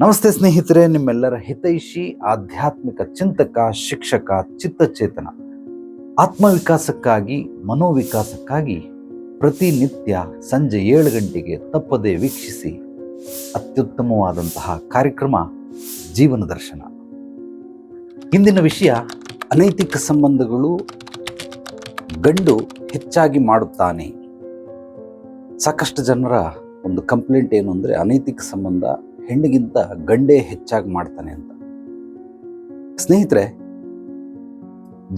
ನಮಸ್ತೆ ಸ್ನೇಹಿತರೆ, ನಿಮ್ಮೆಲ್ಲರ ಹಿತೈಷಿ ಆಧ್ಯಾತ್ಮಿಕ ಚಿಂತಕ, ಶಿಕ್ಷಕ, ಚಿತ್ತಚೇತನ, ಆತ್ಮವಿಕಾಸಕ್ಕಾಗಿ, ಮನೋವಿಕಾಸಕ್ಕಾಗಿ ಪ್ರತಿನಿತ್ಯ ಸಂಜೆ 7 ಗಂಟೆಗೆ ತಪ್ಪದೆ ವೀಕ್ಷಿಸಿ ಅತ್ಯುತ್ತಮವಾದಂತಹ ಕಾರ್ಯಕ್ರಮ ಜೀವನ ದರ್ಶನ. ಇಂದಿನ ವಿಷಯ ಅನೈತಿಕ ಸಂಬಂಧಗಳು ಗಂಡು ಹೆಚ್ಚಾಗಿ ಮಾಡುತ್ತಾನೆ. ಸಾಕಷ್ಟು ಜನರ ಒಂದು ಕಂಪ್ಲೇಂಟ್ ಏನು ಅಂದರೆ, ಅನೈತಿಕ ಸಂಬಂಧ ಹೆಣ್ಣಿಗಿಂತ ಗಂಡೇ ಹೆಚ್ಚಾಗಿ ಮಾಡ್ತಾನೆ ಅಂತ. ಸ್ನೇಹಿತರೆ,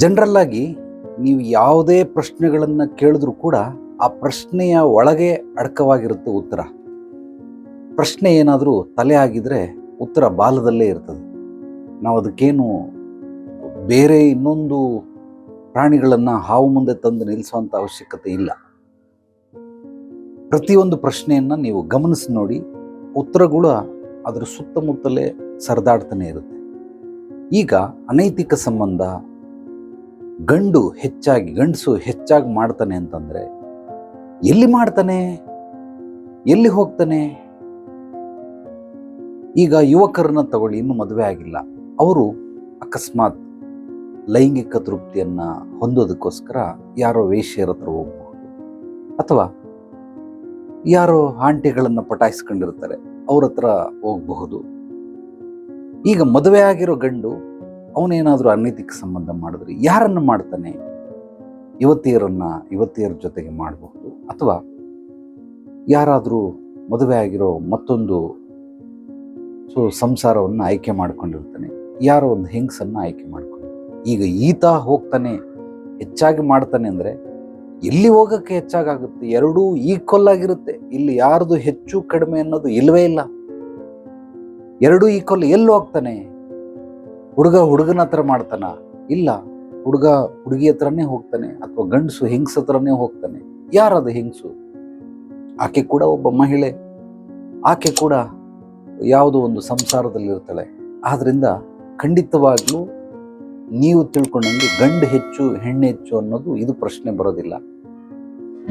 ಜನರಲ್ ಆಗಿ ನೀವು ಯಾವುದೇ ಪ್ರಶ್ನೆಗಳನ್ನು ಕೇಳಿದ್ರೂ ಕೂಡ ಆ ಪ್ರಶ್ನೆಯ ಒಳಗೆ ಅಡಕವಾಗಿರುತ್ತೆ ಉತ್ತರ. ಪ್ರಶ್ನೆ ಏನಾದರೂ ತಲೆ ಆಗಿದ್ರೆ ಉತ್ತರ ಬಾಲದಲ್ಲೇ ಇರ್ತದೆ. ನಾವು ಅದಕ್ಕೇನು ಬೇರೆ ಇನ್ನೊಂದು ಪ್ರಾಣಿಗಳನ್ನು ಹಾವು ಮುಂದೆ ತಂದು ನಿಲ್ಲಿಸುವಂಥ ಅವಶ್ಯಕತೆ ಇಲ್ಲ. ಪ್ರತಿಯೊಂದು ಪ್ರಶ್ನೆಯನ್ನು ನೀವು ಗಮನಿಸಿ ನೋಡಿ, ಉತ್ತರಗಳು ಅದರ ಸುತ್ತಮುತ್ತಲೇ ಸರಿದಾಡ್ತಾನೆ ಇರುತ್ತೆ. ಈಗ ಅನೈತಿಕ ಸಂಬಂಧ ಗಂಡಸು ಹೆಚ್ಚಾಗಿ ಮಾಡ್ತಾನೆ ಅಂತಂದರೆ, ಎಲ್ಲಿ ಮಾಡ್ತಾನೆ, ಎಲ್ಲಿ ಹೋಗ್ತಾನೆ? ಈಗ ಯುವಕರನ್ನ ತಗೊಳ್ಳಿ, ಇನ್ನೂ ಮದುವೆ ಆಗಿಲ್ಲ, ಅವರು ಅಕಸ್ಮಾತ್ ಲೈಂಗಿಕ ತೃಪ್ತಿಯನ್ನು ಹೊಂದೋದಕ್ಕೋಸ್ಕರ ಯಾರೋ ವೇಶ್ಯರ ಹತ್ರ ಹೋಗಬಹುದು, ಅಥವಾ ಯಾರೋ ಆಂಟಿಗಳನ್ನು ಪಟಾಯಿಸ್ಕೊಂಡಿರ್ತಾರೆ, ಅವ್ರ ಹತ್ರ ಹೋಗಬಹುದು. ಈಗ ಮದುವೆ ಆಗಿರೋ ಗಂಡು ಅವನೇನಾದರೂ ಅನೈತಿಕ ಸಂಬಂಧ ಮಾಡಿದ್ರೆ ಯಾರನ್ನು ಮಾಡ್ತಾನೆ? ಯುವತಿಯರ ಜೊತೆಗೆ ಮಾಡಬಹುದು, ಅಥವಾ ಯಾರಾದರೂ ಮದುವೆ ಆಗಿರೋ ಮತ್ತೊಂದು ಸಂಸಾರವನ್ನು ಆಯ್ಕೆ ಮಾಡ್ಕೊಂಡಿರ್ತಾನೆ, ಯಾರೋ ಒಂದು ಹೆಂಗಸನ್ನು ಆಯ್ಕೆ ಮಾಡ್ಕೊಂಡು. ಈಗ ಈತ ಹೋಗ್ತಾನೆ, ಹೆಚ್ಚಾಗಿ ಮಾಡ್ತಾನೆ ಅಂದರೆ ಎಲ್ಲಿ ಹೋಗೋಕ್ಕೆ ಹೆಚ್ಚಾಗುತ್ತೆ? ಎರಡೂ ಈಕ್ವಲ್ ಆಗಿರುತ್ತೆ. ಇಲ್ಲಿ ಯಾರ್ದು ಹೆಚ್ಚು ಕಡಿಮೆ ಅನ್ನೋದು ಇಲ್ಲವೇ ಇಲ್ಲ. ಎರಡೂ ಈಕ್ವಲ್. ಎಲ್ಲಿ ಹೋಗ್ತಾನೆ? ಹುಡುಗನ ಹತ್ರ ಮಾಡ್ತಾನ? ಇಲ್ಲ, ಹುಡುಗ ಹುಡುಗಿ ಹತ್ರನೇ ಹೋಗ್ತಾನೆ, ಅಥವಾ ಗಂಡಸು ಹೆಂಗಸ ಹತ್ರನೇ ಹೋಗ್ತಾನೆ. ಯಾರದು ಹೆಂಗಸು? ಆಕೆ ಕೂಡ ಒಬ್ಬ ಮಹಿಳೆ, ಆಕೆ ಕೂಡ ಯಾವುದೋ ಒಂದು ಸಂಸಾರದಲ್ಲಿರ್ತಾಳೆ. ಆದ್ರಿಂದ ಖಂಡಿತವಾಗ್ಲೂ ನೀವು ತಿಳ್ಕೊಂಡಂಗೆ ಗಂಡು ಹೆಚ್ಚು ಹೆಣ್ಣು ಹೆಚ್ಚು ಅನ್ನೋದು ಇದು ಪ್ರಶ್ನೆ ಬರೋದಿಲ್ಲ.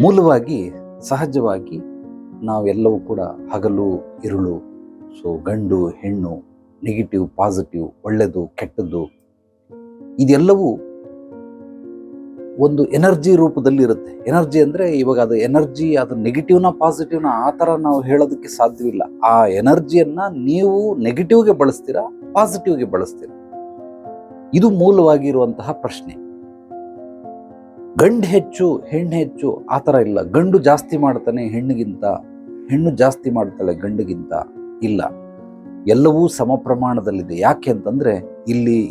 ಮೂಲವಾಗಿ ಸಹಜವಾಗಿ ನಾವೆಲ್ಲವೂ ಕೂಡ ಹಗಲು ಇರುಳು, ಗಂಡು ಹೆಣ್ಣು, ನೆಗೆಟಿವ್ ಪಾಸಿಟಿವ್, ಒಳ್ಳೆಯದು ಕೆಟ್ಟದ್ದು, ಇದೆಲ್ಲವೂ ಒಂದು ಎನರ್ಜಿ ರೂಪದಲ್ಲಿ ಇರುತ್ತೆ. ಎನರ್ಜಿ ಅಂದರೆ ಇವಾಗ ಅದು ಎನರ್ಜಿ, ಅದು ನೆಗೆಟಿವ್ನ ಪಾಸಿಟಿವ್ನ ಆ ಥರ ನಾವು ಹೇಳೋದಕ್ಕೆ ಸಾಧ್ಯವಿಲ್ಲ. ಆ ಎನರ್ಜಿಯನ್ನು ನೀವು ನೆಗೆಟಿವ್ಗೆ ಬಳಸ್ತೀರಾ, ಪಾಸಿಟಿವ್ಗೆ ಬಳಸ್ತೀರಾ? ಇದು ಮೂಲವಾಗಿರುವಂತಹ ಪ್ರಶ್ನೆ. ಗಂಡು ಹೆಚ್ಚು ಹೆಣ್ಣು ಹೆಚ್ಚು ಆ ಥರ ಇಲ್ಲ. ಗಂಡು ಜಾಸ್ತಿ ಮಾಡ್ತಾನೆ ಹೆಣ್ಣಿಗಿಂತ, ಹೆಣ್ಣು ಜಾಸ್ತಿ ಮಾಡ್ತಾಳೆ ಗಂಡಿಗಿಂತ, ಇಲ್ಲ. ಎಲ್ಲವೂ ಸಮ ಪ್ರಮಾಣದಲ್ಲಿದೆ. ಯಾಕೆ ಅಂತಂದರೆ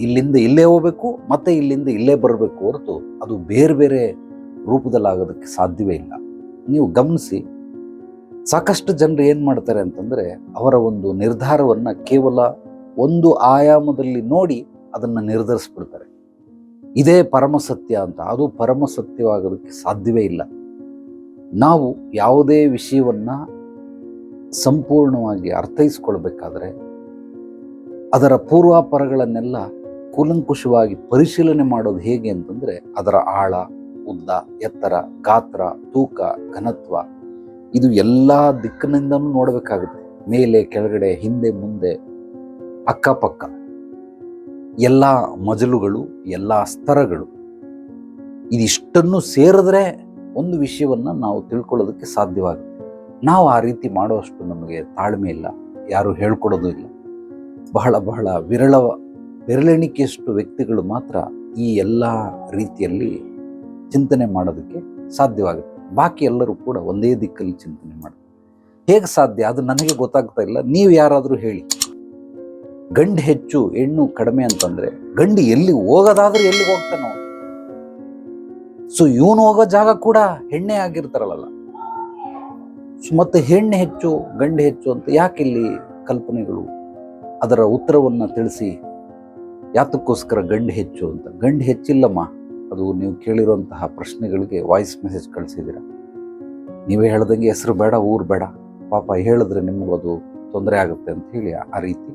ಇಲ್ಲಿಂದ ಇಲ್ಲೇ ಹೋಗ್ಬೇಕು, ಮತ್ತೆ ಇಲ್ಲಿಂದ ಇಲ್ಲೇ ಬರಬೇಕು ಹೊರತು ಅದು ಬೇರೆ ಬೇರೆ ರೂಪದಲ್ಲಾಗೋದಕ್ಕೆ ಸಾಧ್ಯವೇ ಇಲ್ಲ. ನೀವು ಗಮನಿಸಿ, ಸಾಕಷ್ಟು ಜನರು ಏನು ಮಾಡ್ತಾರೆ ಅಂತಂದರೆ, ಅವರ ಒಂದು ನಿರ್ಧಾರವನ್ನು ಕೇವಲ ಒಂದು ಆಯಾಮದಲ್ಲಿ ನೋಡಿ ಅದನ್ನು ನಿರ್ಧರಿಸ್ಬಿಡ್ತಾರೆ. ಇದೇ ಪರಮಸತ್ಯ ಅಂತ. ಅದು ಪರಮಸತ್ಯವಾಗೋದಕ್ಕೆ ಸಾಧ್ಯವೇ ಇಲ್ಲ. ನಾವು ಯಾವುದೇ ವಿಷಯವನ್ನು ಸಂಪೂರ್ಣವಾಗಿ ಅರ್ಥೈಸ್ಕೊಳ್ಬೇಕಾದ್ರೆ ಅದರ ಪೂರ್ವಾಪರಗಳನ್ನೆಲ್ಲ ಕೂಲಂಕುಷವಾಗಿ ಪರಿಶೀಲನೆ ಮಾಡೋದು ಹೇಗೆ ಅಂತಂದರೆ, ಅದರ ಆಳ, ಉದ್ದ, ಎತ್ತರ, ಗಾತ್ರ, ತೂಕ, ಘನತ್ವ, ಇದು ಎಲ್ಲ ದಿಕ್ಕಿನಿಂದನೂ ನೋಡಬೇಕಾಗುತ್ತೆ. ಮೇಲೆ, ಕೆಳಗಡೆ, ಹಿಂದೆ, ಮುಂದೆ, ಅಕ್ಕಪಕ್ಕ, ಎಲ್ಲ ಮಜಲುಗಳು, ಎಲ್ಲ ಸ್ತರಗಳು, ಇದಿಷ್ಟನ್ನು ಸೇರಿದ್ರೆ ಒಂದು ವಿಷಯವನ್ನು ನಾವು ತಿಳ್ಕೊಳ್ಳೋದಕ್ಕೆ ಸಾಧ್ಯವಾಗುತ್ತೆ. ನಾವು ಆ ರೀತಿ ಮಾಡುವಷ್ಟು ನಮಗೆ ತಾಳ್ಮೆ ಇಲ್ಲ, ಯಾರು ಹೇಳ್ಕೊಡೋದು ಇಲ್ಲ. ಬಹಳ ಬಹಳ ಬೆರಳೆಣಿಕೆಯಷ್ಟು ವ್ಯಕ್ತಿಗಳು ಮಾತ್ರ ಈ ಎಲ್ಲ ರೀತಿಯಲ್ಲಿ ಚಿಂತನೆ ಮಾಡೋದಕ್ಕೆ ಸಾಧ್ಯವಾಗುತ್ತೆ. ಬಾಕಿ ಎಲ್ಲರೂ ಕೂಡ ಒಂದೇ ದಿಕ್ಕಲ್ಲಿ ಚಿಂತನೆ ಮಾಡ್ತಾರೆ. ಹೇಗೆ ಸಾಧ್ಯ? ಅದು ನನಗೆ ಗೊತ್ತಾಗ್ತಾ ಇಲ್ಲ. ನೀವು ಯಾರಾದರೂ ಹೇಳಿ. ಗಂಡು ಹೆಚ್ಚು ಹೆಣ್ಣು ಕಡಿಮೆ ಅಂತಂದ್ರೆ, ಗಂಡು ಎಲ್ಲಿ ಹೋಗೋದಾದ್ರೂ ಎಲ್ಲಿಗೆ ಹೋಗ್ತಾನೋ? ಇವನು ಹೋಗೋ ಜಾಗ ಕೂಡ ಹೆಣ್ಣೆ ಆಗಿರ್ತಾರಲ್ಲ. ಮತ್ತೆ ಹೆಣ್ಣು ಹೆಚ್ಚು ಗಂಡು ಹೆಚ್ಚು ಅಂತ ಯಾಕಿಲ್ಲಿ ಕಲ್ಪನೆಗಳು? ಅದರ ಉತ್ತರವನ್ನು ತಿಳಿಸಿ. ಯಾತಕ್ಕೋಸ್ಕರ ಗಂಡು ಹೆಚ್ಚು ಅಂತ? ಗಂಡು ಹೆಚ್ಚಿಲ್ಲಮ್ಮ. ಅದು ನೀವು ಕೇಳಿರುವಂತಹ ಪ್ರಶ್ನೆಗಳಿಗೆ ವಾಯ್ಸ್ ಮೆಸೇಜ್ ಕಳಿಸಿದ್ದೀರ. ನೀವೇ ಹೇಳ್ದಂಗೆ ಹೆಸರು ಬೇಡ, ಊರು ಬೇಡ, ಪಾಪ ಹೇಳಿದ್ರೆ ನಿಮಗೂ ಅದು ತೊಂದರೆ ಆಗುತ್ತೆ ಅಂತ ಹೇಳಿ ಆ ರೀತಿ.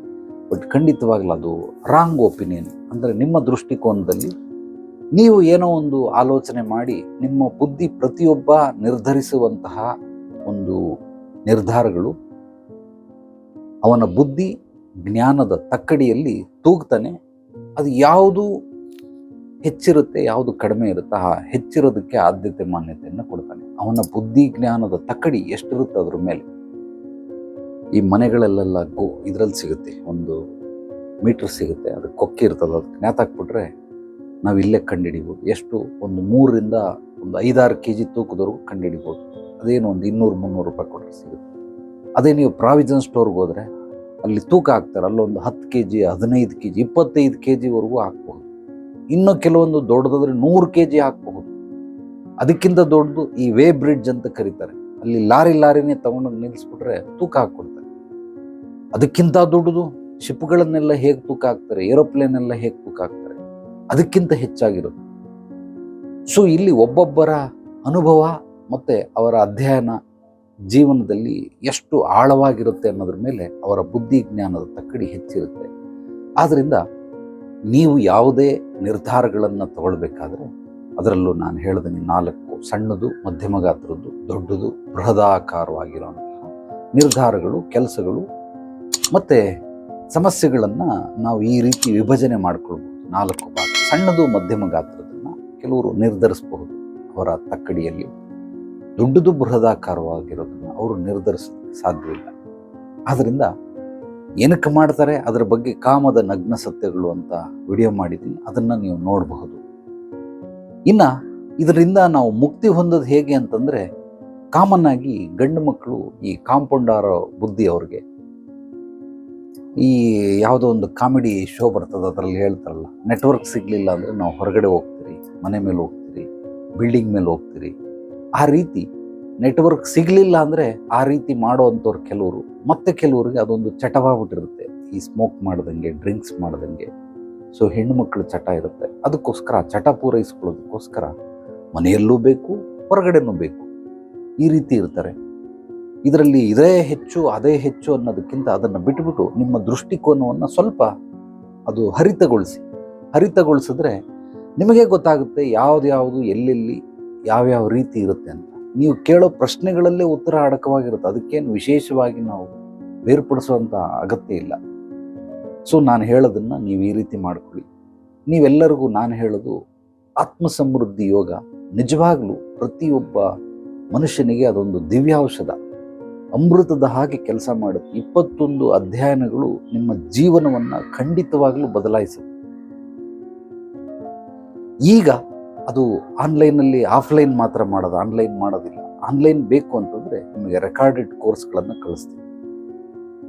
ಬಟ್ ಖಂಡಿತವಾಗ್ಲೂ ಅದು ರಾಂಗ್ ಒಪಿನಿಯನ್. ಅಂದರೆ ನಿಮ್ಮ ದೃಷ್ಟಿಕೋನದಲ್ಲಿ ನೀವು ಏನೋ ಒಂದು ಆಲೋಚನೆ ಮಾಡಿ, ನಿಮ್ಮ ಬುದ್ಧಿ ಪ್ರತಿಯೊಬ್ಬ ನಿರ್ಧರಿಸುವಂತಹ ಒಂದು ನಿರ್ಧಾರಗಳು ಅವನ ಬುದ್ಧಿ ಜ್ಞಾನದ ತಕ್ಕಡಿಯಲ್ಲಿ ತೂಗ್ತಾನೆ. ಅದು ಯಾವುದು ಹೆಚ್ಚಿರುತ್ತೆ, ಯಾವುದು ಕಡಿಮೆ ಇರುತ್ತೆ, ಆ ಹೆಚ್ಚಿರೋದಕ್ಕೆ ಆದ್ಯತೆ ಮಾನ್ಯತೆಯನ್ನು ಕೊಡ್ತಾನೆ. ಅವನ ಬುದ್ಧಿ ಜ್ಞಾನದ ತಕ್ಕಡಿ ಎಷ್ಟಿರುತ್ತೆ ಅದ್ರ ಮೇಲೆ. ಈ ಮನೆಗಳಲ್ಲೆಲ್ಲ ಇದ್ರಲ್ಲಿ ಸಿಗುತ್ತೆ, ಒಂದು ಮೀಟರ್ ಸಿಗುತ್ತೆ, ಅದಕ್ಕೆ ಕೊಕ್ಕೆ ಇರ್ತದೆ, ಅದಕ್ಕೆ ನೇತಾಕ್ಬಿಟ್ರೆ ನಾವು ಇಲ್ಲೇ ಕಂಡುಹಿಡಿಬೋದು. ಎಷ್ಟು ಒಂದು 3ರಿಂದ ಒಂದು 5-6 kg ತೂಕದವರೆಗೂ ಕಂಡುಹಿಡಿಬೋದು. ಅದೇನು ಒಂದು 200-300 ರೂಪಾಯಿ ಕೊಟ್ಟರೆ ಸಿಗುತ್ತೆ. ಅದೇ ನೀವು ಪ್ರಾವಿಷನ್ ಸ್ಟೋರ್ಗೆ ಹೋದರೆ ಅಲ್ಲಿ ತೂಕ ಹಾಕ್ತಾರೆ, ಅಲ್ಲೊಂದು 10 kg, 15 kg, 25 kgವರೆಗೂ ಹಾಕ್ಬಹುದು. ಇನ್ನು ಕೆಲವೊಂದು ದೊಡ್ಡದಾದ್ರೆ 100 kg ಹಾಕಬಹುದು. ಅದಕ್ಕಿಂತ ದೊಡ್ಡದು ಈ ವೇ ಬ್ರಿಡ್ಜ್ ಅಂತ ಕರೀತಾರೆ, ಅಲ್ಲಿ ಲಾರಿನೇ ತಗೊಂಡೋಗಿ ನಿಲ್ಲಿಸ್ಬಿಟ್ರೆ ತೂಕ ಹಾಕ್ಕೊಡ್ತಾರೆ. ಅದಕ್ಕಿಂತ ದೊಡ್ಡದು ಶಿಪ್ಗಳನ್ನೆಲ್ಲ ಹೇಗೆ ತೂಕ ಹಾಕ್ತಾರೆ, ಏರೋಪ್ಲೇನ್ ಎಲ್ಲ ಹೇಗೆ ತೂಕ ಹಾಕ್ತಾರೆ, ಅದಕ್ಕಿಂತ ಹೆಚ್ಚಾಗಿರುತ್ತೆ. ಸೊ ಇಲ್ಲಿ ಒಬ್ಬೊಬ್ಬರ ಅನುಭವ ಮತ್ತೆ ಅವರ ಅಧ್ಯಯನ ಜೀವನದಲ್ಲಿ ಎಷ್ಟು ಆಳವಾಗಿರುತ್ತೆ ಅನ್ನೋದ್ರ ಮೇಲೆ ಅವರ ಬುದ್ಧಿ ಜ್ಞಾನದ ತಕ್ಕಡಿ ಹೆಚ್ಚಿರುತ್ತೆ. ಆದ್ದರಿಂದ ನೀವು ಯಾವುದೇ ನಿರ್ಧಾರಗಳನ್ನು ತಗೊಳ್ಬೇಕಾದ್ರೆ ಅದರಲ್ಲೂ ನಾನು ಹೇಳಿದ್ದೀನಿ 4 ಸಣ್ಣದು, ಮಧ್ಯಮ ಗಾತ್ರದ್ದು, ದೊಡ್ಡದು, ಬೃಹದಾಕಾರವಾಗಿರುವಂತಹ ನಿರ್ಧಾರಗಳು, ಕೆಲಸಗಳು ಮತ್ತು ಸಮಸ್ಯೆಗಳನ್ನು ನಾವು ಈ ರೀತಿ ವಿಭಜನೆ ಮಾಡಿಕೊಳ್ಬೋದು. 4 ಭಾಗ. ಸಣ್ಣದು, ಮಧ್ಯಮ ಗಾತ್ರದನ್ನು ಕೆಲವರು ನಿರ್ಧರಿಸಬಹುದು ಅವರ ತಕ್ಕಡಿಯಲ್ಲಿ. ದೊಡ್ಡದು, ಬೃಹದಾಕಾರವಾಗಿರೋದನ್ನು ಅವರು ನಿರ್ಧರಿಸೋದಕ್ಕೆ ಸಾಧ್ಯವಿಲ್ಲ. ಆದ್ದರಿಂದ ಏನಕ್ಕೆ ಮಾಡ್ತಾರೆ ಅದರ ಬಗ್ಗೆ ಕಾಮದ ನಗ್ನ ಸತ್ಯಗಳು ಅಂತ ವಿಡಿಯೋ ಮಾಡಿದ್ದೀನಿ, ಅದನ್ನು ನೀವು ನೋಡಬಹುದು. ಇನ್ನು ಇದರಿಂದ ನಾವು ಮುಕ್ತಿ ಹೊಂದೋದು ಹೇಗೆ ಅಂತಂದರೆ, ಕಾಮನ್ ಆಗಿ ಗಂಡು ಮಕ್ಕಳು ಈ ಕಾಂಪೌಂಡ್ ಆರೋ ಬುದ್ಧಿ ಅವ್ರಿಗೆ, ಈ ಯಾವುದೋ ಒಂದು ಕಾಮಿಡಿ ಶೋ ಬರ್ತದೆ, ಅದರಲ್ಲಿ ಹೇಳ್ತಾರಲ್ಲ, ನೆಟ್ವರ್ಕ್ ಸಿಗಲಿಲ್ಲ ಅಂದರೆ ನಾವು ಹೊರಗಡೆ ಹೋಗ್ತೀರಿ, ಮನೆ ಮೇಲೆ ಹೋಗ್ತೀರಿ, ಬಿಲ್ಡಿಂಗ್ ಮೇಲೆ ಹೋಗ್ತೀರಿ. ಆ ರೀತಿ ನೆಟ್ವರ್ಕ್ ಸಿಗಲಿಲ್ಲ ಅಂದರೆ ಆ ರೀತಿ ಮಾಡೋವಂಥವ್ರು ಕೆಲವರು. ಮತ್ತೆ ಕೆಲವರಿಗೆ ಅದೊಂದು ಚಟವಾಗ್ಬಿಟ್ಟಿರುತ್ತೆ, ಈ ಸ್ಮೋಕ್ ಮಾಡ್ದಂಗೆ, ಡ್ರಿಂಕ್ಸ್ ಮಾಡ್ದಂಗೆ. ಸೊ ಹೆಣ್ಣುಮಕ್ಕಳು ಚಟ ಇರುತ್ತೆ, ಅದಕ್ಕೋಸ್ಕರ ಚಟ ಪೂರೈಸ್ಕೊಳ್ಳೋದಕ್ಕೋಸ್ಕರ ಮನೆಯಲ್ಲೂ ಬೇಕು, ಹೊರಗಡೆನೂ ಬೇಕು, ಈ ರೀತಿ ಇರ್ತಾರೆ. ಇದರಲ್ಲಿ ಇದೇ ಹೆಚ್ಚು ಅದೇ ಹೆಚ್ಚು ಅನ್ನೋದಕ್ಕಿಂತ ಅದನ್ನು ಬಿಟ್ಟುಬಿಟ್ಟು ನಿಮ್ಮ ದೃಷ್ಟಿಕೋನವನ್ನು ಸ್ವಲ್ಪ ಅದು ಹರಿತಗೊಳಿಸಿದ್ರೆ ನಿಮಗೆ ಗೊತ್ತಾಗುತ್ತೆ ಯಾವುದು ಎಲ್ಲೆಲ್ಲಿ ಯಾವ್ಯಾವ ರೀತಿ ಇರುತ್ತೆ ಅಂತ. ನೀವು ಕೇಳೋ ಪ್ರಶ್ನೆಗಳಲ್ಲೇ ಉತ್ತರ ಅಡಕವಾಗಿರುತ್ತೆ, ಅದಕ್ಕೇನು ವಿಶೇಷವಾಗಿ ನಾವು ಬೇರ್ಪಡಿಸುವಂಥ ಅಗತ್ಯ ಇಲ್ಲ. ಸೊ ನಾನು ಹೇಳೋದನ್ನು ನೀವು ಈ ರೀತಿ ಮಾಡ್ಕೊಳ್ಳಿ. ನೀವೆಲ್ಲರಿಗೂ ನಾನು ಹೇಳೋದು, ಆತ್ಮಸಮೃದ್ಧಿ ಯೋಗ ನಿಜವಾಗ್ಲೂ ಪ್ರತಿಯೊಬ್ಬ ಮನುಷ್ಯನಿಗೆ ಅದೊಂದು ದಿವ್ಯೌಷಧ, ಅಮೃತದ ಹಾಗೆ ಕೆಲಸ ಮಾಡುತ್ತೆ. 21 ಅಧ್ಯಯನಗಳು ನಿಮ್ಮ ಜೀವನವನ್ನು ಖಂಡಿತವಾಗಲೂ ಬದಲಾಯಿಸುತ್ತೆ. ಈಗ ಅದು ಆನ್ಲೈನಲ್ಲಿ ಆಫ್ಲೈನ್ ಮಾತ್ರ ಮಾಡೋದು, ಆನ್ಲೈನ್ ಮಾಡೋದಿಲ್ಲ. ಆನ್ಲೈನ್ ಬೇಕು ಅಂತಂದರೆ ನಿಮಗೆ ರೆಕಾರ್ಡೆಡ್ ಕೋರ್ಸ್ಗಳನ್ನು ಕಳಿಸ್ತೀವಿ.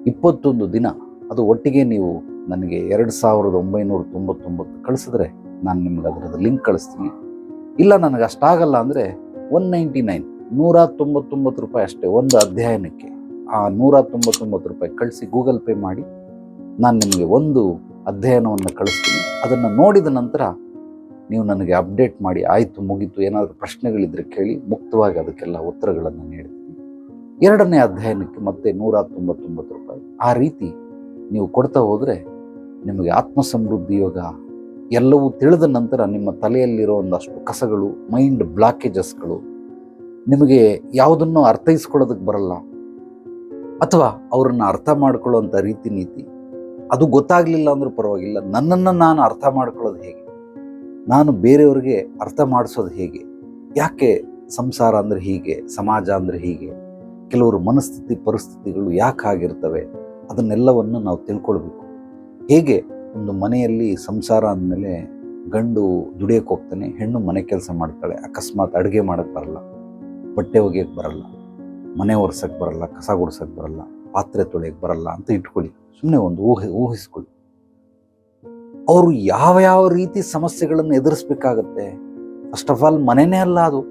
21 ದಿನ ಅದು ಒಟ್ಟಿಗೆ ನೀವು ನನಗೆ 2999 ಕಳಿಸಿದ್ರೆ ನಾನು ನಿಮ್ಗೆ ಅದರದ್ದು ಲಿಂಕ್ ಕಳಿಸ್ತೀನಿ. ಇಲ್ಲ ನನಗೆ ಅಷ್ಟಾಗಲ್ಲ ಅಂದರೆ 199 ರೂಪಾಯಿ ಅಷ್ಟೇ ಒಂದು ಅಧ್ಯಯನಕ್ಕೆ. ಆ 199 ರೂಪಾಯಿ ಕಳಿಸಿ ಗೂಗಲ್ ಪೇ ಮಾಡಿ ನಾನು ನಿಮಗೆ ಒಂದು ಅಧ್ಯಯನವನ್ನು ಕಳಿಸ್ತೀನಿ. ಅದನ್ನು ನೋಡಿದ ನಂತರ ನೀವು ನನಗೆ ಅಪ್ಡೇಟ್ ಮಾಡಿ, ಆಯಿತು ಮುಗೀತು, ಏನಾದರೂ ಪ್ರಶ್ನೆಗಳಿದ್ದರೆ ಕೇಳಿ, ಮುಕ್ತವಾಗಿ ಅದಕ್ಕೆಲ್ಲ ಉತ್ತರಗಳನ್ನು ನೀಡ್ತೀನಿ. 2ನೇ ಅಧ್ಯಯನಕ್ಕೆ ಮತ್ತೆ 199 ರೂಪಾಯಿ. ಆ ರೀತಿ ನೀವು ಕೊಡ್ತಾ ಹೋದರೆ ನಿಮಗೆ ಆತ್ಮಸಮೃದ್ಧಿ ಯೋಗ ಎಲ್ಲವೂ ತಿಳಿದ ನಂತರ ನಿಮ್ಮ ತಲೆಯಲ್ಲಿರೋ ಒಂದಷ್ಟು ಕಸಗಳು, ಮೈಂಡ್ ಬ್ಲಾಕೇಜಸ್ಗಳು, ನಿಮಗೆ ಯಾವುದನ್ನು ಅರ್ಥೈಸ್ಕೊಳ್ಳೋದಕ್ಕೆ ಬರಲ್ಲ ಅಥವಾ ಅವರನ್ನು ಅರ್ಥ ಮಾಡ್ಕೊಳ್ಳೋವಂಥ ರೀತಿ ನೀತಿ ಅದು ಗೊತ್ತಾಗಲಿಲ್ಲ ಅಂದರೂ ಪರವಾಗಿಲ್ಲ, ನನ್ನನ್ನು ನಾನು ಅರ್ಥ ಮಾಡ್ಕೊಳ್ಳೋದು ಹೇಗೆ, ನಾನು ಬೇರೆಯವ್ರಿಗೆ ಅರ್ಥ ಮಾಡಿಸೋದು ಹೇಗೆ, ಯಾಕೆ ಸಂಸಾರ ಅಂದರೆ ಹೀಗೆ, ಸಮಾಜ ಅಂದರೆ ಹೀಗೆ, ಕೆಲವರು ಮನಸ್ಥಿತಿ ಪರಿಸ್ಥಿತಿಗಳು ಯಾಕೆ ಆಗಿರ್ತವೆ, ಅದನ್ನೆಲ್ಲವನ್ನು ನಾವು ತಿಳ್ಕೊಳ್ಬೇಕು. ಹೇಗೆ ಒಂದು ಮನೆಯಲ್ಲಿ ಸಂಸಾರ ಅಂದಮೇಲೆ ಗಂಡು ದುಡಿಯೋಕ್ಕೆ ಹೋಗ್ತಾನೆ, ಹೆಣ್ಣು ಮನೆ ಕೆಲಸ ಮಾಡ್ತಾಳೆ. ಅಕಸ್ಮಾತ್ ಅಡುಗೆ ಮಾಡೋಕ್ಕೆ ಬರಲ್ಲ, ಬಟ್ಟೆ ಒಗೆಯೋಕ್ಕೆ ಬರಲ್ಲ, ಮನೆ ಒರೆಸೋಕ್ಕೆ ಬರಲ್ಲ, ಕಸ ಗುಡಿಸೋಕ್ಕೆ ಬರಲ್ಲ, ಪಾತ್ರೆ ತೊಳೆಯೋಕ್ಕೆ ಬರಲ್ಲ ಅಂತ ಇಟ್ಕೊಳ್ಳಿ. ಸುಮ್ಮನೆ ಒಂದು ಊಹಿಸ್ಕೊಳ್ಳಿ. ಅವರು ಯಾವ ರೀತಿ ಸಮಸ್ಯೆಗಳನ್ನು ಎದುರಿಸ್ಬೇಕಾಗತ್ತೆ. ಫಸ್ಟ್ ಆಫ್ ಆಲ್ ಮನೆಯೇ ಅಲ್ಲ ಅದು.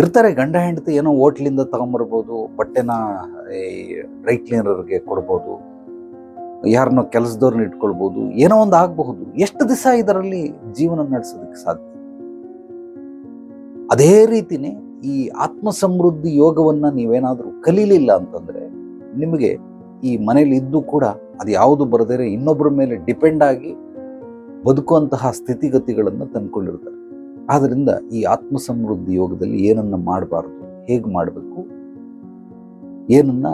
ಇರ್ತಾರೆ ಗಂಡ ಹೆಂಡತಿ, ಏನೋ ಹೋಟ್ಲಿಂದ ತಗೊಂಬರ್ಬೋದು, ಬಟ್ಟೆನ ಡ್ರೈ ಕ್ಲೀನರ್ಗೆ ಕೊಡ್ಬೋದು, ಯಾರನ್ನೋ ಕೆಲಸದವ್ರನ್ನ ಇಟ್ಕೊಳ್ಬೋದು, ಏನೋ ಒಂದು ಆಗಬಹುದು. ಎಷ್ಟು ದಿವಸ ಇದರಲ್ಲಿ ಜೀವನ ನಡೆಸೋದಕ್ಕೆ ಸಾಧ್ಯ? ಅದೇ ರೀತಿನೇ ಈ ಆತ್ಮಸಮೃದ್ಧಿ ಯೋಗವನ್ನು ನೀವೇನಾದರೂ ಕಲೀಲಿಲ್ಲ ಅಂತಂದರೆ ನಿಮಗೆ ಈ ಮನೇಲಿ ಇದ್ದು ಕೂಡ ಅದು ಯಾವುದು ಬರದೇ ಇನ್ನೊಬ್ಬರ ಮೇಲೆ ಡಿಪೆಂಡ್ ಆಗಿ ಬದುಕುವಂತಹ ಸ್ಥಿತಿಗತಿಗಳನ್ನು ತಂದ್ಕೊಂಡಿರ್ತಾರೆ. ಆದ್ದರಿಂದ ಈ ಆತ್ಮಸಮೃದ್ಧಿ ಯೋಗದಲ್ಲಿ ಏನನ್ನ ಮಾಡಬಾರ್ದು, ಹೇಗೆ ಮಾಡಬೇಕು, ಏನನ್ನ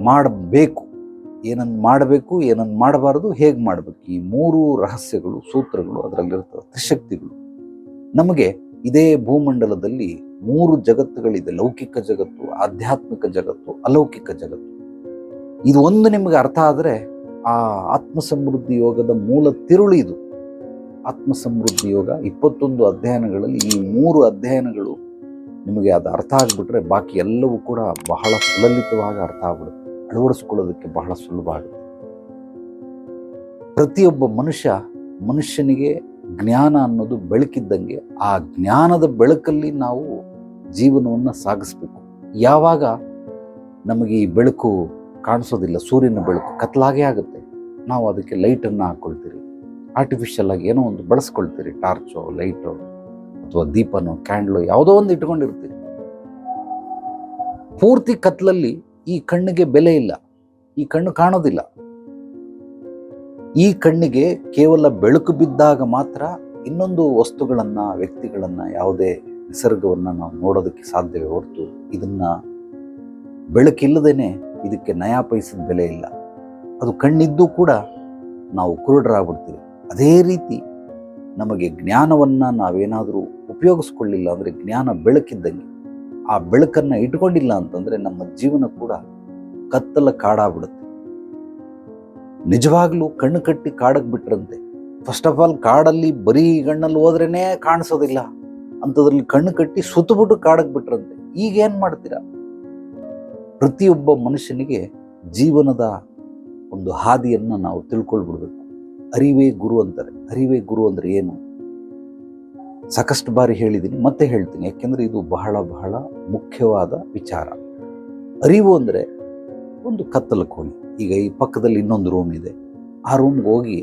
ಮಾಡಬೇಕು ಏನನ್ನು ಮಾಡಬೇಕು, ಏನನ್ನು ಮಾಡಬಾರದು, ಹೇಗೆ ಮಾಡಬೇಕು, ಈ 3 ರಹಸ್ಯಗಳು, ಸೂತ್ರಗಳು ಅದರಲ್ಲಿರ್ತವೆ, ತ್ರಿಶಕ್ತಿಗಳು. ನಮಗೆ ಇದೇ ಭೂಮಂಡಲದಲ್ಲಿ 3 ಜಗತ್ತುಗಳಿದೆ. ಲೌಕಿಕ ಜಗತ್ತು, ಆಧ್ಯಾತ್ಮಿಕ ಜಗತ್ತು, ಅಲೌಕಿಕ ಜಗತ್ತು. ಇದು ಒಂದು ನಿಮಗೆ ಅರ್ಥ ಆದರೆ ಆ ಆತ್ಮಸಮೃದ್ಧಿ ಯೋಗದ ಮೂಲ ತಿರುಳು ಇದು. ಆತ್ಮಸಮೃದ್ಧಿ ಯೋಗ 21 ಅಧ್ಯಯನಗಳಲ್ಲಿ ಈ 3 ಅಧ್ಯಯನಗಳು ನಿಮಗೆ ಅದು ಅರ್ಥ ಆಗಿಬಿಟ್ರೆ ಬಾಕಿ ಎಲ್ಲವೂ ಕೂಡ ಬಹಳ ಸುಲಲಿತವಾಗಿ ಅರ್ಥ ಆಗ್ಬಿಡುತ್ತೆ. ಅಳವಡಿಸ್ಕೊಳ್ಳೋದಕ್ಕೆ ಬಹಳ ಸುಲಭ ಆಗುತ್ತೆ. ಪ್ರತಿಯೊಬ್ಬ ಮನುಷ್ಯನಿಗೆ ಜ್ಞಾನ ಅನ್ನೋದು ಬೆಳಕಿದ್ದಂಗೆ, ಆ ಜ್ಞಾನದ ಬೆಳಕಲ್ಲಿ ನಾವು ಜೀವನವನ್ನು ಸಾಗಿಸ್ಬೇಕು. ಯಾವಾಗ ನಮಗೆ ಈ ಬೆಳಕು ಕಾಣಿಸೋದಿಲ್ಲ, ಸೂರ್ಯನ ಬೆಳಕು ಕತ್ಲಾಗೇ ಆಗುತ್ತೆ, ನಾವು ಅದಕ್ಕೆ ಲೈಟನ್ನು ಹಾಕ್ಕೊಳ್ತೀರಿ, ಆರ್ಟಿಫಿಷಿಯಲ್ ಆಗಿ ಏನೋ ಒಂದು ಬಳಸ್ಕೊಳ್ತೀರಿ, ಟಾರ್ಚೋ, ಲೈಟೋ ಅಥವಾ ದೀಪನೋ, ಕ್ಯಾಂಡ್ಲೋ ಯಾವುದೋ ಒಂದು ಇಟ್ಕೊಂಡಿರ್ತೀರಿ. ಪೂರ್ತಿ ಕತ್ಲಲ್ಲಿ ಈ ಕಣ್ಣಿಗೆ ಬೆಲೆ ಇಲ್ಲ, ಈ ಕಣ್ಣು ಕಾಣೋದಿಲ್ಲ. ಈ ಕಣ್ಣಿಗೆ ಕೇವಲ ಬೆಳಕು ಬಿದ್ದಾಗ ಮಾತ್ರ ಇನ್ನೊಂದು ವಸ್ತುಗಳನ್ನು, ವ್ಯಕ್ತಿಗಳನ್ನು, ಯಾವುದೇ ನಿಸರ್ಗವನ್ನು ನಾವು ನೋಡೋದಕ್ಕೆ ಸಾಧ್ಯವೇ ಹೊರತು ಇದನ್ನ ಬೆಳಕಿಲ್ಲದೇನೆ ಇದಕ್ಕೆ ನಯಾ ಪೈಸದ ಬೆಲೆ ಇಲ್ಲ. ಅದು ಕಣ್ಣಿದ್ದು ಕೂಡ ನಾವು ಕುರುಡರಾಗ್ಬಿಡ್ತೀವಿ. ಅದೇ ರೀತಿ ನಮಗೆ ಜ್ಞಾನವನ್ನು ನಾವೇನಾದರೂ ಉಪಯೋಗಿಸ್ಕೊಳ್ಳಿಲ್ಲ ಅಂದರೆ, ಜ್ಞಾನ ಬೆಳಕಿದ್ದಂಗೆ, ಆ ಬೆಳಕನ್ನು ಇಟ್ಕೊಂಡಿಲ್ಲ ಅಂತಂದರೆ ನಮ್ಮ ಜೀವನ ಕೂಡ ಕತ್ತಲ ಕಾಡಾಗ್ಬಿಡುತ್ತೆ. ನಿಜವಾಗ್ಲೂ ಕಣ್ಣು ಕಟ್ಟಿ ಕಾಡಕ್ಕೆ ಬಿಟ್ರಂತೆ. ಫಸ್ಟ್ ಆಫ್ ಆಲ್ ಕಾಡಲ್ಲಿ ಬರೀ ಗಣ್ಣಲ್ಲಿ ಹೋದ್ರೇನೆ ಕಾಣಿಸೋದಿಲ್ಲ, ಅಂಥದ್ರಲ್ಲಿ ಕಣ್ಣು ಕಟ್ಟಿ ಸುತ್ತಬಿಟ್ಟು ಕಾಡಕ್ಕೆ ಬಿಟ್ರಂತೆ. ಈಗ ಏನು ಮಾಡ್ತೀರಾ? ಪ್ರತಿಯೊಬ್ಬ ಮನುಷ್ಯನಿಗೆ ಜೀವನದ ಒಂದು ಹಾದಿಯನ್ನು ನಾವು ತಿಳ್ಕೊಳ್ಬಿಡ್ಬೇಕು. ಅರಿವೇ ಗುರು ಅಂತಾರೆ. ಅರಿವೇ ಗುರು ಅಂದರೆ ಏನು? ಸಾಕಷ್ಟು ಬಾರಿ ಹೇಳಿದ್ದೀನಿ, ಮತ್ತೆ ಹೇಳ್ತೀನಿ, ಯಾಕೆಂದರೆ ಇದು ಬಹಳ ಬಹಳ ಮುಖ್ಯವಾದ ವಿಚಾರ. ಅರಿವು ಅಂದರೆ ಒಂದು ಕತ್ತಲ ಕೋಣೆ. ಈಗ ಈ ಪಕ್ಕದಲ್ಲಿ ಇನ್ನೊಂದು ರೂಮ್ ಇದೆ, ಆ ರೂಮ್ಗೆ ಹೋಗಿ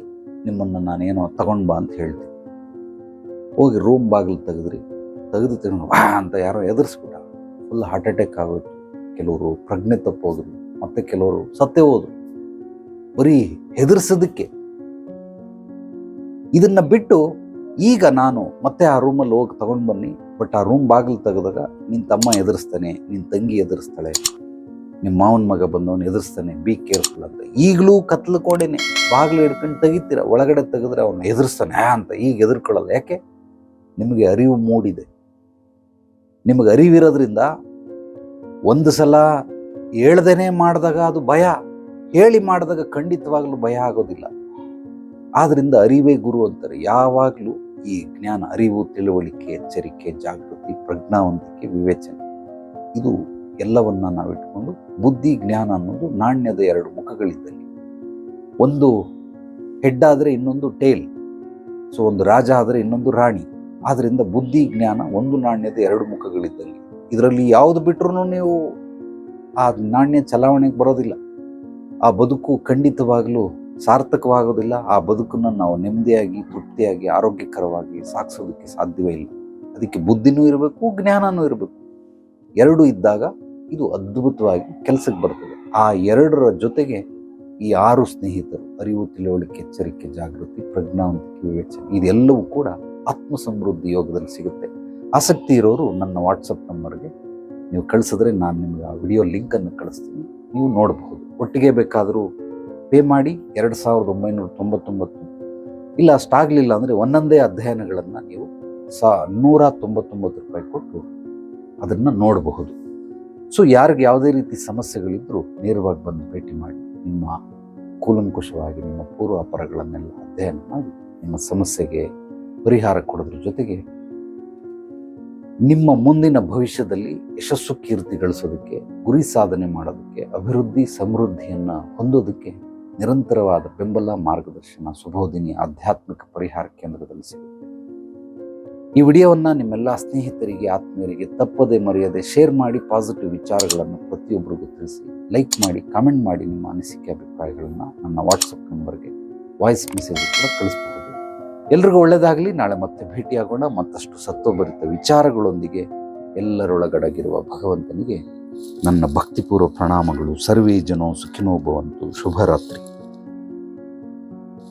ನಿಮ್ಮನ್ನು ನಾನೇನೋ ತಗೊಂಡು ಬಾ ಅಂತ ಹೇಳ್ತೀನಿ. ಹೋಗಿ ರೂಮ್ ಬಾಗಿಲು ತೆಗೆದು ತಿನ್ನೋ ಅಂತ ಯಾರೋ ಎದುರಿಸ್ಬಿಟ್ಟ, ಫುಲ್ ಹಾರ್ಟ್ ಅಟ್ಯಾಕ್ ಆಗೋಯ್ತು. ಕೆಲವರು ಪ್ರಜ್ಞೆ ತಪ್ಪೋದ್ರು, ಮತ್ತೆ ಕೆಲವರು ಸತ್ತೇ ಹೋದ್ರು, ಬರೀ ಹೆದರ್ಸೋದಕ್ಕೆ. ಇದನ್ನ ಬಿಟ್ಟು ಈಗ ನಾನು ಮತ್ತೆ ಆ ರೂಮಲ್ಲಿ ಹೋಗಿ ತಗೊಂಡು ಬನ್ನಿ, ಬಟ್ ಆ ರೂಮ್ ಬಾಗಿಲು ತೆಗೆದಾಗ ನಿನ್ನ ತಮ್ಮ ಎದುರಿಸ್ತಾನೆ, ನಿನ್ನ ತಂಗಿ ಎದುರಿಸ್ತಾಳೆ, ನಿಮ್ಮ ಮಾವನ ಮಗ ಬಂದವನು ಎದುರಿಸ್ತಾನೆ, ಬಿ ಕೇರ್ಫುಲ್ ಅಂತ. ಈಗಲೂ ಕತ್ಲು ಕೋಡೆನೆ, ಬಾಗಿಲು ಹಿಡ್ಕೊಂಡು ತೆಗಿತೀರ, ಒಳಗಡೆ ತೆಗೆದ್ರೆ ಅವನು ಎದುರಿಸ್ತಾನೆ ಅಂತ. ಈಗ ಎದುರ್ಕೊಳ್ಳಲ್ಲ. ಯಾಕೆ? ನಿಮಗೆ ಅರಿವು ಮೂಡಿದೆ. ನಿಮಗೆ ಅರಿವಿರೋದ್ರಿಂದ ಒಂದು ಸಲ ಹೇಳ್ದೇನೆ ಮಾಡಿದಾಗ ಅದು ಭಯ, ಹೇಳಿ ಮಾಡಿದಾಗ ಖಂಡಿತವಾಗ್ಲೂ ಭಯ ಆಗೋದಿಲ್ಲ. ಆದ್ರಿಂದ ಅರಿವೇ ಗುರು ಅಂತಾರೆ. ಯಾವಾಗಲೂ ಈ ಜ್ಞಾನ, ಅರಿವು, ತಿಳುವಳಿಕೆ, ಎಚ್ಚರಿಕೆ, ಜಾಗೃತಿ, ಪ್ರಜ್ಞಾವಂತಿಕೆ, ವಿವೇಚನೆ, ಇದು ಎಲ್ಲವನ್ನ ನಾವಿಟ್ಕೊಂಡು ಬುದ್ಧಿ, ಜ್ಞಾನ ಅನ್ನೋದು ನಾಣ್ಯದ 2 ಮುಖಗಳಿದ್ದಲ್ಲಿ. ಒಂದು ಹೆಡ್ ಆದರೆ ಇನ್ನೊಂದು ಟೇಲ್. ಸೊ ಒಂದು ರಾಜ ಆದರೆ ಇನ್ನೊಂದು ರಾಣಿ. ಆದ್ರಿಂದ ಬುದ್ಧಿ, ಜ್ಞಾನ ಒಂದು ನಾಣ್ಯದ 2 ಮುಖಗಳಿದ್ದಲ್ಲಿ. ಇದರಲ್ಲಿ ಯಾವುದು ಬಿಟ್ರೂ ನೀವು ಆ ನಾಣ್ಯ ಚಲಾವಣೆಗೆ ಬರೋದಿಲ್ಲ. ಆ ಬದುಕು ಖಂಡಿತವಾಗಲೂ ಸಾರ್ಥಕವಾಗೋದಿಲ್ಲ. ಆ ಬದುಕನ್ನು ನಾವು ನೆಮ್ಮದಿಯಾಗಿ, ತೃಪ್ತಿಯಾಗಿ, ಆರೋಗ್ಯಕರವಾಗಿ ಸಾಗಿಸೋದಕ್ಕೆ ಸಾಧ್ಯವೇ ಇಲ್ಲ. ಅದಕ್ಕೆ ಬುದ್ಧಿನೂ ಇರಬೇಕು, ಜ್ಞಾನನೂ ಇರಬೇಕು. 2 ಇದ್ದಾಗ ಇದು ಅದ್ಭುತವಾಗಿ ಕೆಲಸಕ್ಕೆ ಬರ್ತದೆ. ಆ 2ರ ಜೊತೆಗೆ ಈ 6 ಸ್ನೇಹಿತರು, ಅರಿವು, ತಿಳುವಳಿಕೆ, ಎಚ್ಚರಿಕೆ, ಜಾಗೃತಿ, ಪ್ರಜ್ಞಾವಂತಿಕೆ, ವಿವೇಚನೆ, ಇದೆಲ್ಲವೂ ಕೂಡ ಆತ್ಮಸಮೃದ್ಧಿ ಯೋಗದಲ್ಲಿ ಸಿಗುತ್ತೆ. ಆಸಕ್ತಿ ಇರೋರು ನನ್ನ ವಾಟ್ಸಪ್ ನಂಬರ್ಗೆ ನೀವು ಕಳಿಸಿದ್ರೆ ನಾನು ನಿಮಗೆ ಆ ವಿಡಿಯೋ ಲಿಂಕನ್ನು ಕಳಿಸ್ತೀನಿ, ನೀವು ನೋಡಬಹುದು. ಒಟ್ಟಿಗೆ ಬೇಕಾದರೂ ಪೇ ಮಾಡಿ 2999, ಇಲ್ಲ ಅಷ್ಟಾಗಲಿಲ್ಲ ಅಂದರೆ ಒಂದೊಂದೇ ಅಧ್ಯಯನಗಳನ್ನು ನೀವು 199 ರೂಪಾಯಿ ಕೊಟ್ಟು ಅದನ್ನು ನೋಡಬಹುದು. ಸೊ ಯಾರಿಗೆ ಯಾವುದೇ ರೀತಿ ಸಮಸ್ಯೆಗಳಿದ್ದರೂ ನೇರವಾಗಿ ಬಂದು ಭೇಟಿ ಮಾಡಿ, ನಿಮ್ಮ ಕೂಲಂಕುಷವಾಗಿ ನಿಮ್ಮ ಪೂರ್ವಾಪರಗಳನ್ನೆಲ್ಲ ಅಧ್ಯಯನ ಮಾಡಿ ನಿಮ್ಮ ಸಮಸ್ಯೆಗೆ ಪರಿಹಾರ ಕೊಡೋದ್ರ ಜೊತೆಗೆ ನಿಮ್ಮ ಮುಂದಿನ ಭವಿಷ್ಯದಲ್ಲಿ ಯಶಸ್ಸು, ಕೀರ್ತಿ ಗಳಿಸೋದಕ್ಕೆ, ಗುರಿ ಸಾಧನೆ ಮಾಡೋದಕ್ಕೆ, ಅಭಿವೃದ್ಧಿ, ಸಮೃದ್ಧಿಯನ್ನು ಹೊಂದೋದಕ್ಕೆ ನಿರಂತರವಾದ ಬೆಂಬಲ, ಮಾರ್ಗದರ್ಶನ ಸುಬೋಧಿನಿ ಆಧ್ಯಾತ್ಮಿಕ ಪರಿಹಾರ ಕೇಂದ್ರದಲ್ಲಿ ಸಿಗುತ್ತೆ. ಈ ವಿಡಿಯೋವನ್ನು ನಿಮ್ಮೆಲ್ಲ ಸ್ನೇಹಿತರಿಗೆ, ಆತ್ಮೀಯರಿಗೆ ತಪ್ಪದೆ ಮರೆಯದೆ ಶೇರ್ ಮಾಡಿ. ಪಾಸಿಟಿವ್ ವಿಚಾರಗಳನ್ನು ಪ್ರತಿಯೊಬ್ಬರಿಗೂ ತಿಳಿಸಿ. ಲೈಕ್ ಮಾಡಿ, ಕಾಮೆಂಟ್ ಮಾಡಿ. ನಿಮ್ಮ ಅನಿಸಿಕೆ, ಅಭಿಪ್ರಾಯಗಳನ್ನು ನನ್ನ ವಾಟ್ಸಪ್ ನಂಬರ್ಗೆ ವಾಯ್ಸ್ ಮೆಸೇಜ್ ಕೂಡ ಕಳಿಸಬಹುದು. ಎಲ್ರಿಗೂ ಒಳ್ಳೆಯದಾಗಲಿ. ನಾಳೆ ಮತ್ತೆ ಭೇಟಿಯಾಗೋಣ ಮತ್ತಷ್ಟು ಸತ್ವಭರಿತ ವಿಚಾರಗಳೊಂದಿಗೆ. ಎಲ್ಲರೊಳಗಡಗಿರುವ ಭಗವಂತನಿಗೆ ನನ್ನ ಭಕ್ತಿಪೂರ್ವ ಪ್ರಣಾಮಗಳು. ಸರ್ವೇ ಜನೋ ಸುಖಿನೋ ಭವಂತು. ಶುಭರಾತ್ರಿ.